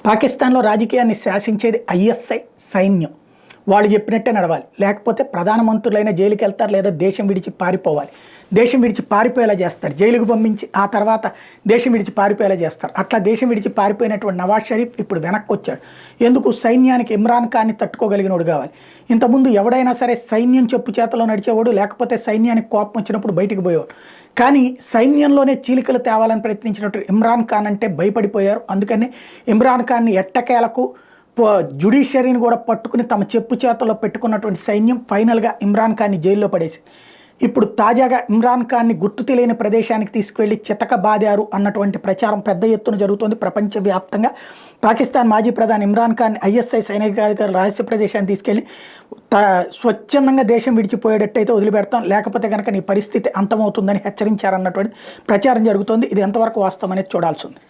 పాకిస్తాన్లో రాజకీయాన్ని శాసించేది ఐఎస్ఐ సైన్యం. వాళ్ళు చెప్పినట్టే నడవాలి, లేకపోతే ప్రధానమంత్రులైన జైలుకి వెళ్తారు, లేదా దేశం విడిచి పారిపోవాలి. దేశం విడిచి పారిపోయేలా చేస్తారు, జైలుకు పంపించి ఆ తర్వాత దేశం విడిచి పారిపోయేలా చేస్తారు. అట్లా దేశం విడిచి పారిపోయినటువంటి నవాజ్ షరీఫ్ ఇప్పుడు వెనక్కి వచ్చాడు. ఎందుకు? సైన్యానికి ఇమ్రాన్ ఖాన్ని తట్టుకోగలిగినోడు కావాలి. ఇంతకుముందు ఎవడైనా సరే సైన్యం చెప్పు చేతలో నడిచేవాడు, లేకపోతే సైన్యానికి కోపం వచ్చినప్పుడు బయటికి పోయేవాడు. కానీ సైన్యంలోనే చీలికలు తేవాలని ప్రయత్నించినట్టు ఇమ్రాన్ ఖాన్ అంటే భయపడిపోయారు. అందుకని ఇమ్రాన్ ఖాన్ని ఎట్టకేలకు జ్యుడిషియరీని కూడా పట్టుకుని తమ చెప్పు చేతల్లో పెట్టుకున్నటువంటి సైన్యం ఫైనల్గా ఇమ్రాన్ ఖాన్ని జైల్లో పడేసి ఇప్పుడు తాజాగా ఇమ్రాన్ ఖాన్ని గుర్తు తెలియని ప్రదేశానికి తీసుకువెళ్ళి చితక బాదారు అన్నటువంటి ప్రచారం పెద్ద ఎత్తున జరుగుతోంది ప్రపంచవ్యాప్తంగా. పాకిస్తాన్ మాజీ ప్రధాని ఇమ్రాన్ ఖాన్ ఐఎస్ఐ సైనికాధికారులు రహస్య ప్రదేశాన్ని తీసుకెళ్లి స్వచ్ఛందంగా దేశం విడిచిపోయేటట్టయితే వదిలిపెడతాం, లేకపోతే కనుక నీ పరిస్థితి అంతమవుతుందని హెచ్చరించారన్నటువంటి ప్రచారం జరుగుతోంది. ఇది ఎంతవరకు వాస్తవం అనేది చూడాల్సి ఉంది.